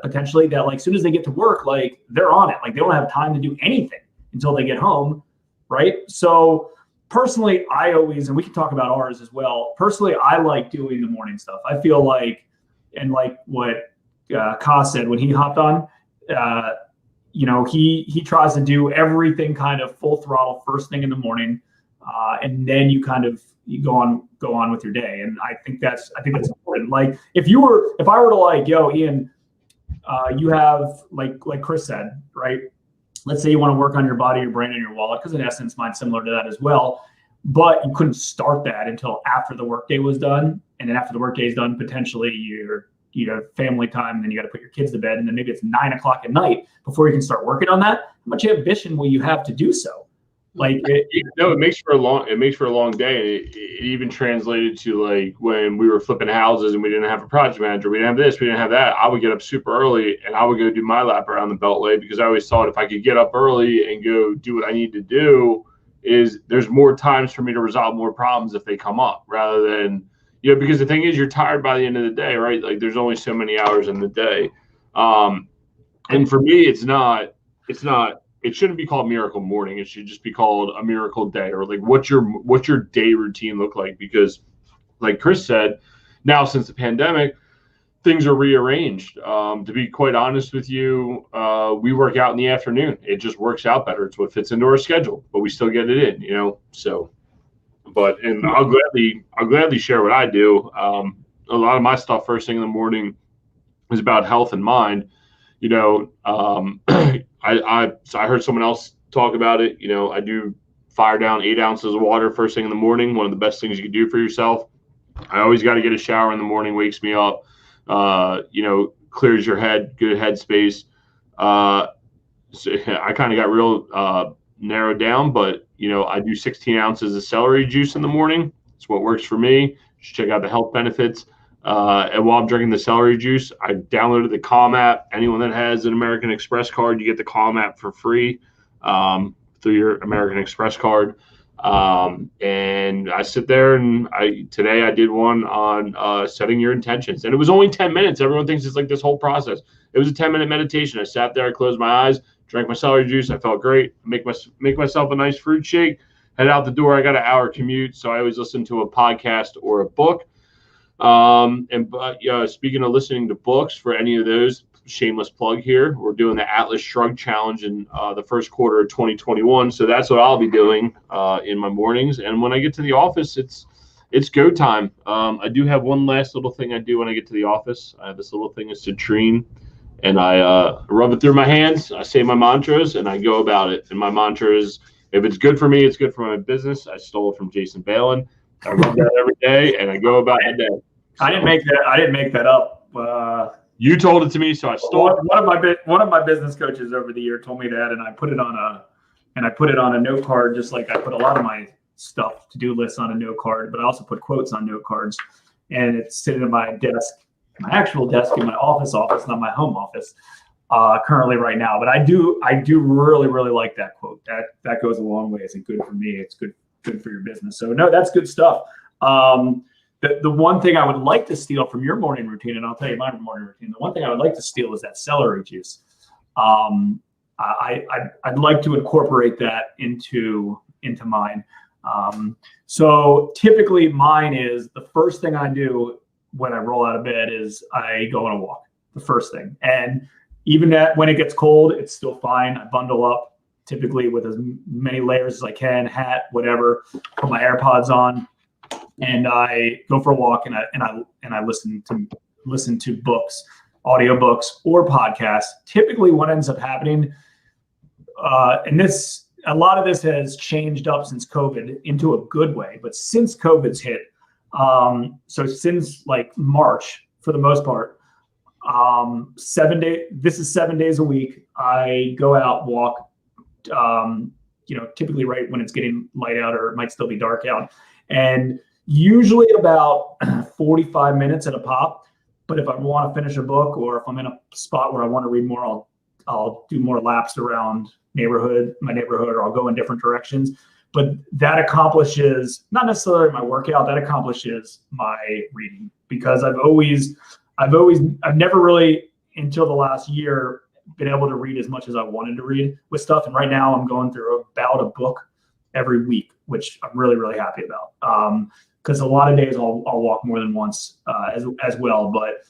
potentially that like as soon as they get to work, like they're on it, like they don't have time to do anything until they get home, right? So personally, I always, and we can talk about ours as well. Personally, I like doing the morning stuff. I feel like, and like what Ka said when he hopped on, he tries to do everything kind of full throttle first thing in the morning, and then you go on with your day. And I think that's important. Like if I were to like, yo, Ian, you have like Chris said, right? Let's say you want to work on your body, your brain, and your wallet, because in essence, mine's similar to that as well. But you couldn't start that until after the workday was done, and then after the workday is done, potentially you have family time, and then you got to put your kids to bed, and then maybe it's 9 o'clock at night before you can start working on that. How much ambition will you have to do so? Like it makes for a long day. It even translated to like when we were flipping houses and we didn't have a project manager, we didn't have this, we didn't have that. I would get up super early and I would go do my lap around the Beltway, because I always thought if I could get up early and go do what I need to do, is there's more times for me to resolve more problems if they come up, rather than, because the thing is, you're tired by the end of the day, right? Like there's only so many hours in the day. And for me, it shouldn't be called Miracle Morning. It should just be called a Miracle Day, or like what's your day routine look like? Because like Chris said, now since the pandemic, things are rearranged. To be quite honest with you, we work out in the afternoon. It just works out better. It's what fits into our schedule, but we still get it in, so. But and I'll gladly share what I do. A lot of my stuff first thing in the morning is about health and mind. I heard someone else talk about it. I do fire down 8 ounces of water first thing in the morning. One of the best things you can do for yourself. I always got to get a shower in the morning. Wakes me up. Clears your head. Good headspace. So I kind of got real narrowed down, but I do 16 ounces of celery juice in the morning. It's what works for me. Just check out the health benefits. And while I'm drinking the celery juice, I downloaded the Calm app. Anyone that has an American Express card, you get the Calm app for free through your American Express card. And I sit there and today I did one on setting your intentions. And it was only 10 minutes. Everyone thinks it's like this whole process. It was a 10-minute meditation. I sat there, I closed my eyes, drank my celery juice. I felt great. Make myself a nice fruit shake, head out the door. I got an hour commute, so I always listen to a podcast or a book. Speaking of listening to books, for any of those, shameless plug here, we're doing the Atlas Shrugged Challenge in the first quarter of 2021. So that's what I'll be doing in my mornings. And when I get to the office, it's go time. I do have one last little thing I do when I get to the office. I have this little thing, a citrine, and I rub it through my hands. I say my mantras and I go about it. And my mantra is, if it's good for me, it's good for my business. I stole it from Jason Balin. I rub that every day and I go about my day. I didn't make that up. You told it to me, so I stole it. One of my business coaches over the year told me that, and I put it on a note card, just like I put a lot of my stuff, to-do lists, on a note card. But I also put quotes on note cards, and it's sitting at my desk, my actual desk in my office, not my home office, currently right now. But I do really, really like that quote. That goes a long way. It's good for me. It's good for your business. So no, that's good stuff. The one thing I would like to steal from your morning routine, and I'll tell you my morning routine, the one thing I would like to steal is that celery juice. I'd like to incorporate that into mine. So typically mine is, the first thing I do when I roll out of bed is I go on a walk, the first thing. And even when it gets cold, it's still fine. I bundle up typically with as many layers as I can, hat, whatever, put my AirPods on, and I go for a walk, and I listen to books, audiobooks or podcasts. Typically what ends up happening, and a lot of this has changed up since COVID into a good way, but since COVID's hit, so since like March, for the most part, 7 days a week, I go out, walk, typically right when it's getting light out, or it might still be dark out. And usually about 45 minutes at a pop. But if I want to finish a book, or if I'm in a spot where I want to read more, I'll do more laps around my neighborhood, or I'll go in different directions. But that accomplishes not necessarily my workout, that accomplishes my reading, because I've never really until the last year, been able to read as much as I wanted to read with stuff. And right now I'm going through about a book every week, which I'm really, really happy about. Because a lot of days I'll walk more than once as well. But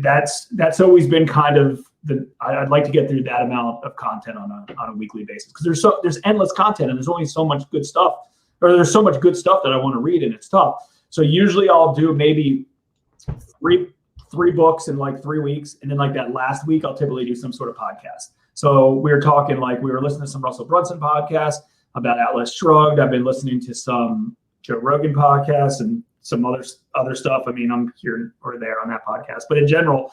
that's always been kind of I'd like to get through that amount of content on a weekly basis, because there's endless content and there's only so much good stuff, or there's so much good stuff that I want to read, and it's tough. So usually I'll do maybe three books in like 3 weeks. And then like that last week, I'll typically do some sort of podcast. So we were talking, like we were listening to some Russell Brunson podcasts about Atlas Shrugged. I've been listening to some Joe Rogan podcasts and some other stuff. I mean, I'm here or there on that podcast, but in general,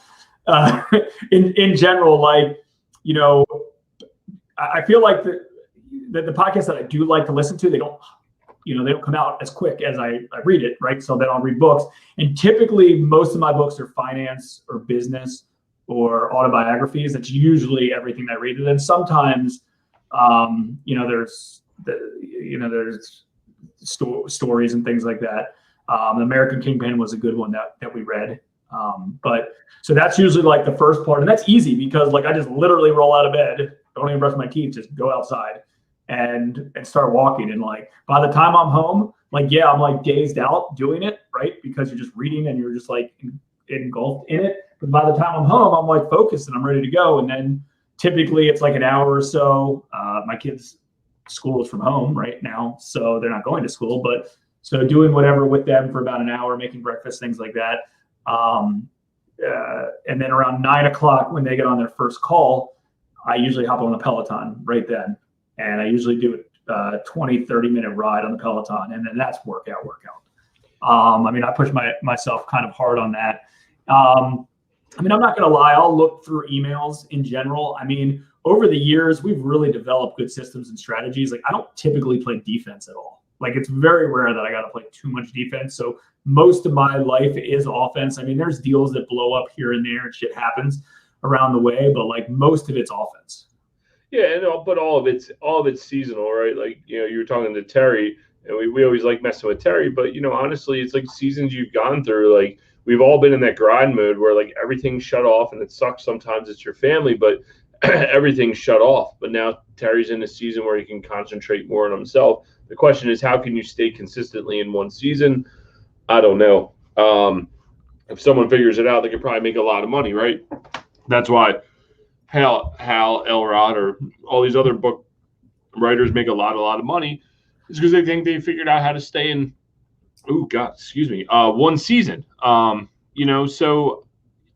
like, you know, I feel like the podcasts that I do like to listen to, they don't come out as quick as I read it, right? So then I'll read books. And typically most of my books are finance or business or autobiographies. That's usually everything I read. And then sometimes, there's stories and things like that. The American Kingpin was a good one that we read. But so that's usually like the first part. And that's easy because like I just literally roll out of bed, don't even brush my teeth, just go outside and start walking. And like by the time I'm home, like, yeah, I'm like dazed out doing it, right? Because you're just reading and you're just like engulfed in it. But by the time I'm home, I'm like focused and I'm ready to go. And then typically it's like an hour or so. My kids' school is from home right now, so they're not going to school, but so doing whatever with them for about an hour, making breakfast, things like that. And then around 9 o'clock when they get on their first call, I usually hop on the Peloton right then. And I usually do a 20, 30-minute ride on the Peloton, and then that's workout. I mean, I push myself kind of hard on that. I mean, I'm not going to lie. I'll look through emails in general. I mean, over the years, we've really developed good systems and strategies. Like, I don't typically play defense at all. Like, it's very rare that I got to play too much defense. So most of my life is offense. I mean, there's deals that blow up here and there and shit happens around the way, but like most of it's offense. Yeah, but all of it's seasonal, right? Like, you were talking to Terry, and we always like messing with Terry, but honestly, it's like seasons you've gone through. Like, we've all been in that grind mode where like everything's shut off, and it sucks. Sometimes it's your family, but everything's shut off. But now Terry's in a season where he can concentrate more on himself. The question is, how can you stay consistently in one season? I don't know. If someone figures it out, they could probably make a lot of money, right? That's why Hal Elrod, or all these other book writers make a lot of money, is because they think they figured out how to stay in, one season. So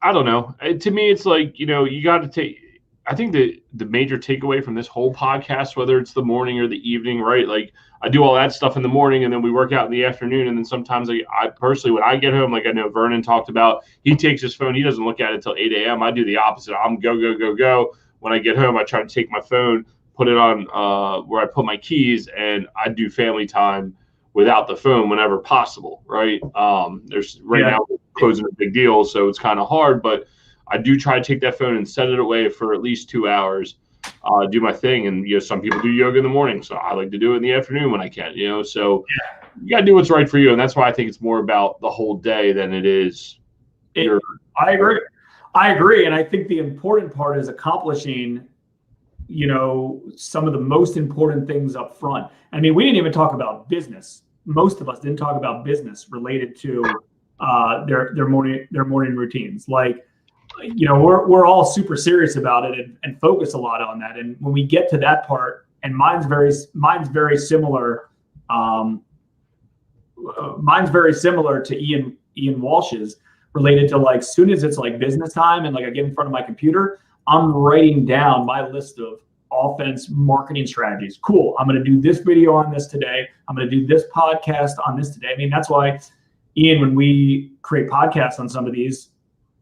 I don't know. To me, it's like, you got to take, I think the major takeaway from this whole podcast, whether it's the morning or the evening, right? Like, I do all that stuff in the morning, and then we work out in the afternoon. And then sometimes I personally, when I get home, like I know Vernon talked about, he takes his phone. He doesn't look at it till 8 a.m. I do the opposite. I'm go. When I get home, I try to take my phone, put it on where I put my keys, and I do family time without the phone whenever possible, right? There's now closing a big deal, so it's kind of hard, but I do try to take that phone and set it away for at least 2 hours, do my thing. And, some people do yoga in the morning, so I like to do it in the afternoon when I can, so you got to do what's right for you. And that's why I think it's more about the whole day than it is. I agree. And I think the important part is accomplishing, some of the most important things up front. I mean, we didn't even talk about business. Most of us didn't talk about business related to their morning routines. Like, we're all super serious about it and focus a lot on that. And when we get to that part, and mine's very similar. Mine's very similar to Ian Walsh's, related to like, soon as it's like business time and like I get in front of my computer, I'm writing down my list of offense marketing strategies. Cool. I'm going to do this video on this today. I'm going to do this podcast on this today. I mean, that's why, Ian, when we create podcasts on some of these,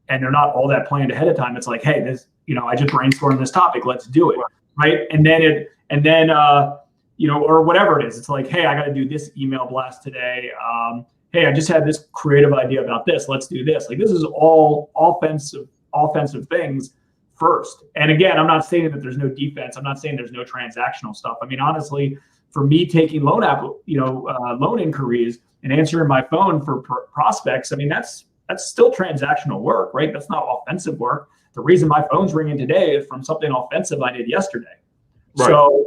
and they're not all that planned ahead of time, it's like, hey, this, I just brainstormed this topic, let's do it, right? And then or whatever it is, it's like, hey, I got to do this email blast today. Hey, I just had this creative idea about this, let's do this. Like, this is all offensive things first. And again, I'm not saying that there's no defense. I'm not saying there's no transactional stuff. I mean, honestly, for me taking loan inquiries and answering my phone for prospects, I mean, that's that's still transactional work, right? That's not offensive work. The reason my phone's ringing today is from something offensive I did yesterday. Right. So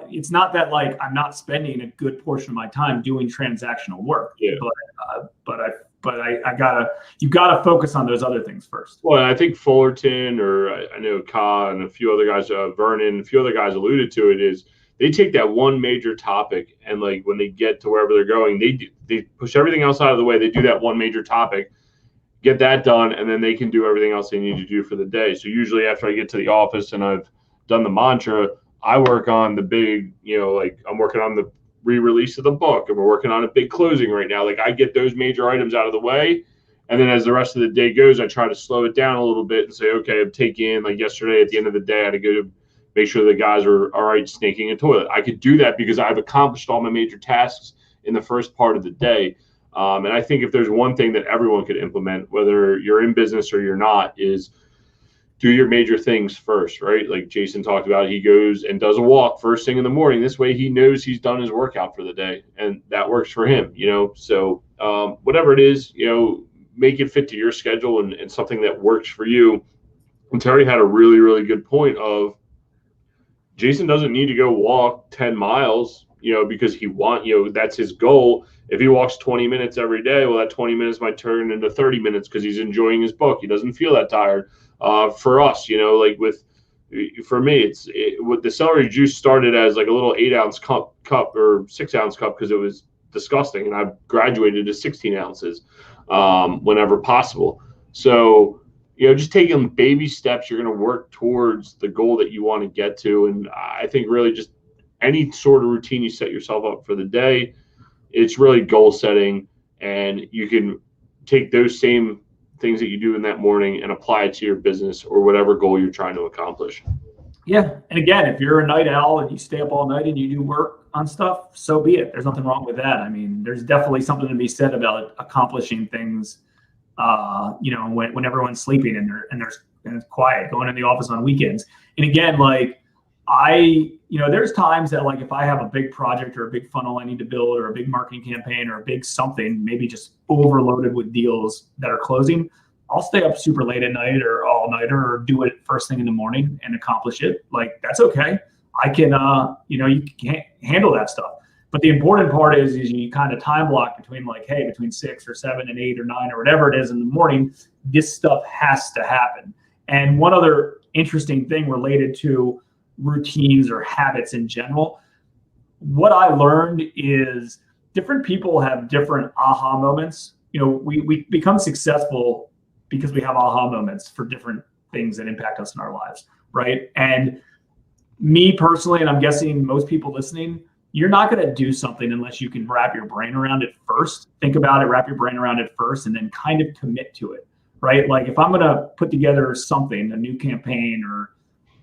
it's not that like I'm not spending a good portion of my time doing transactional work, but you gotta focus on those other things first. Well, I think Fullerton, or I know Ka and a few other guys, Vernon, a few other guys alluded to it, is they take that one major topic and like when they get to wherever they're going, they push everything else out of the way. They do that one major topic, get that done, and then they can do everything else they need to do for the day. So usually after I get to the office and I've done the mantra, I work on the big, like I'm working on the re-release of the book, and we're working on a big closing right now. Like I get those major items out of the way, and then as the rest of the day goes, I try to slow it down a little bit and say, okay, I'm taking, like yesterday at the end of the day, I had to go to make sure the guys are all right snaking a toilet. I could do that because I've accomplished all my major tasks in the first part of the day. And I think if there's one thing that everyone could implement, whether you're in business or you're not, is do your major things first, right? Like Jason talked about, he goes and does a walk first thing in the morning. This way he knows he's done his workout for the day, and that works for him, So whatever it is, make it fit to your schedule and something that works for you. And Terry had a really, really good point of Jason doesn't need to go walk 10 miles, because that's his goal. If he walks 20 minutes every day, well, that 20 minutes might turn into 30 minutes because he's enjoying his book. He doesn't feel that tired. For us, for me, with the celery juice started as like a little 8-ounce cup or 6-ounce cup because it was disgusting, and I've graduated to 16 ounces whenever possible. So, just taking baby steps, you're going to work towards the goal that you want to get to. And I think really just any sort of routine you set yourself up for the day, it's really goal setting, and you can take those same things that you do in that morning and apply it to your business or whatever goal you're trying to accomplish. Yeah. And again, if you're a night owl and you stay up all night and you do work on stuff, so be it. There's nothing wrong with that. I mean, there's definitely something to be said about accomplishing things, when everyone's sleeping and it's quiet, going in the office on weekends. And again, like there's times that like if I have a big project or a big funnel I need to build or a big marketing campaign or a big something, maybe just overloaded with deals that are closing, I'll stay up super late at night or all nighter or do it first thing in the morning and accomplish it. Like that's okay. I can, you can't handle that stuff. But the important part is you kind of time block between like, hey, between 6 or 7 and 8 or 9 or whatever it is in the morning, this stuff has to happen. And one other interesting thing related to routines or habits in general, what I learned is different people have different aha moments. We become successful because we have aha moments for different things that impact us in our lives, right? And me personally, and I'm guessing most people listening, you're not going to do something unless you can wrap your brain around it first. Think about it, wrap your brain around it first, and then kind of commit to it, right? Like if I'm going to put together something, a new campaign or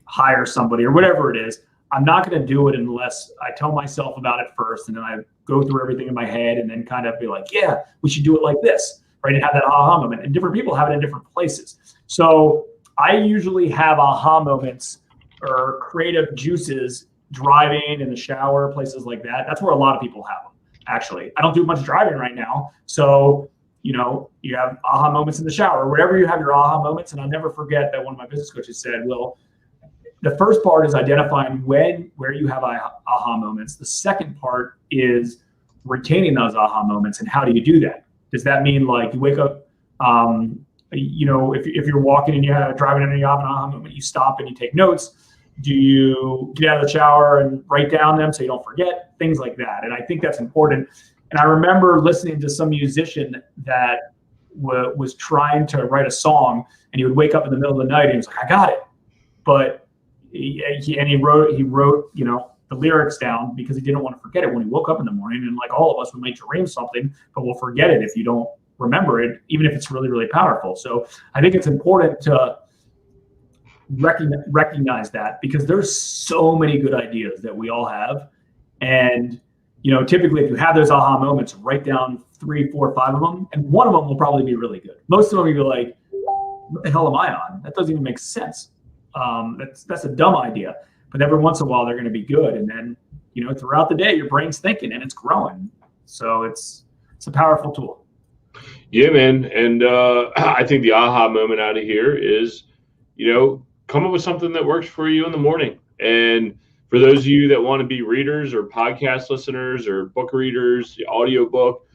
hire somebody or whatever it is, I'm not going to do it unless I tell myself about it first, and then I go through everything in my head and then kind of be like, yeah, we should do it like this, right? And have that aha moment. And different people have it in different places. So I usually have aha moments or creative juices driving, in the shower, places like that. That's where a lot of people have them, actually. I don't do much driving right now. So, you have aha moments in the shower, wherever you have your aha moments. And I'll never forget that one of my business coaches said, well, the first part is identifying where you have aha moments. The second part is retaining those aha moments. And how do you do that? Does that mean like you wake up, if you're walking and you're driving and you have an aha moment, you stop and you take notes? Do you get out of the shower and write down them so you don't forget? Things like that. And I think that's important. And I remember listening to some musician that was trying to write a song, and he would wake up in the middle of the night and he was like, I got it. But he wrote, the lyrics down because he didn't want to forget it when he woke up in the morning. And like all of us, we might dream something, but we'll forget it if you don't remember it, even if it's really, really powerful. So I think it's important to recognize that, because there's so many good ideas that we all have. And, typically if you have those aha moments, write down 3, 4, 5 of them, and one of them will probably be really good. Most of them you'll be like, what the hell am I on? That doesn't even make sense. That's a dumb idea. But every once in a while they're going to be good. And then, throughout the day, your brain's thinking and it's growing. So it's a powerful tool. Yeah, man. And I think the aha moment out of here is, come up with something that works for you in the morning. And for those of you that want to be readers or podcast listeners or book readers, the audiobook,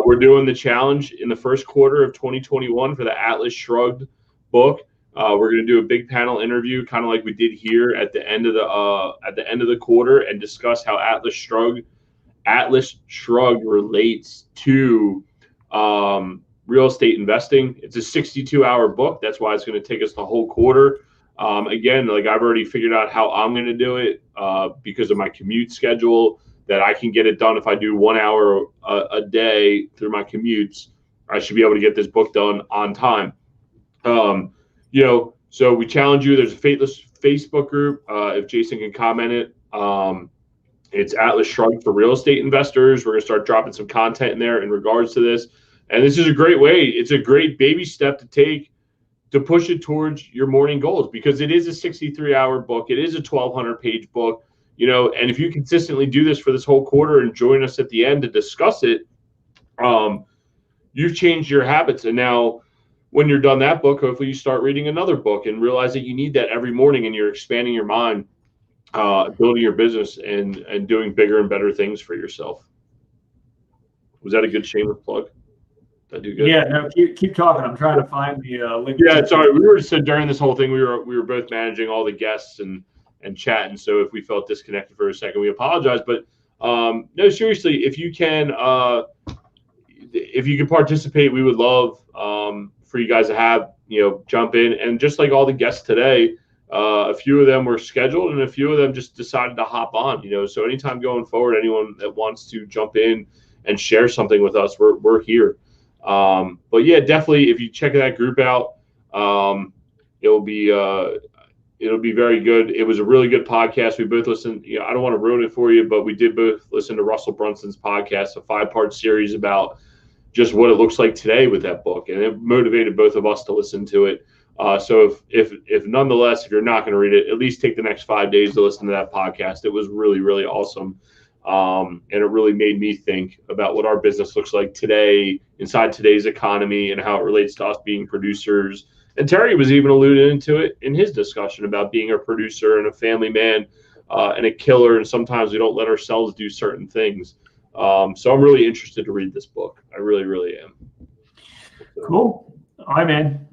we're doing the challenge in the first quarter of 2021 for the Atlas Shrugged book. We're going to do a big panel interview, kind of like we did here at the end of the quarter, and discuss how Atlas Shrugged relates to real estate investing. It's a 62-hour book. That's why it's going to take us the whole quarter. Again, like I've already figured out how I'm going to do it because of my commute schedule, that I can get it done if I do 1 hour a day through my commutes. I should be able to get this book done on time. So we challenge you. There's a Fateless Facebook group. If Jason can comment it, it's Atlas Shrugged for real estate investors. We're going to start dropping some content in there in regards to this. And this is a great way. It's a great baby step to take to push it towards your morning goals, because it is a 63-hour book. It is a 1,200-page book, and if you consistently do this for this whole quarter and join us at the end to discuss it, you've changed your habits. And now when you're done that book, hopefully you start reading another book and realize that you need that every morning, and you're expanding your mind, building your business and doing bigger and better things for yourself. Was that a good shameless plug? Did I do good? Yeah, no, keep talking. I'm trying to find the link. Yeah, sorry. We were so during this whole thing, we were both managing all the guests and chatting. So if we felt disconnected for a second, we apologize. But no, seriously, if you can participate, we would love for you guys to have, jump in. And just like all the guests today, a few of them were scheduled and a few of them just decided to hop on, so anytime going forward, anyone that wants to jump in and share something with us, we're here. But yeah, definitely, if you check that group out, it'll be very good. It was a really good podcast. We both listened. I don't want to ruin it for you, but we did both listen to Russell Brunson's podcast, a 5-part series about just what it looks like today with that book, and it motivated both of us to listen to it. So if nonetheless, if you're not going to read it, at least take the next 5 days to listen to that podcast. It was really, really awesome. And it really made me think about what our business looks like today inside today's economy and how it relates to us being producers. And Terry was even alluding to it in his discussion about being a producer and a family man and a killer. And sometimes we don't let ourselves do certain things. So I'm really interested to read this book. I really, really am. Cool. All right, man.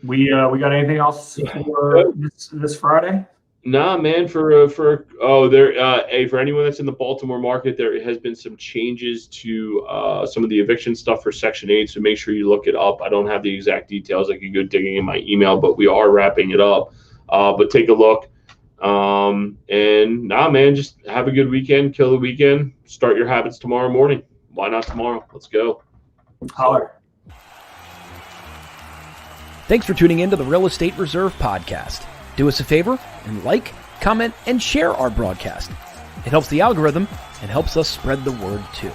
We got anything else for this Friday? Nah, man. For anyone that's in the Baltimore market, there has been some changes to some of the eviction stuff for Section 8. So make sure you look it up. I don't have the exact details. I can go digging in my email, but we are wrapping it up. But take a look. And nah, man, just have a good weekend. Kill the weekend. Start your habits tomorrow morning. Why not tomorrow? Let's go. Holler. Thanks for tuning in to the Real Estate Reserve Podcast. Do us a favor and like, comment, and share our broadcast. It helps the algorithm and helps us spread the word too.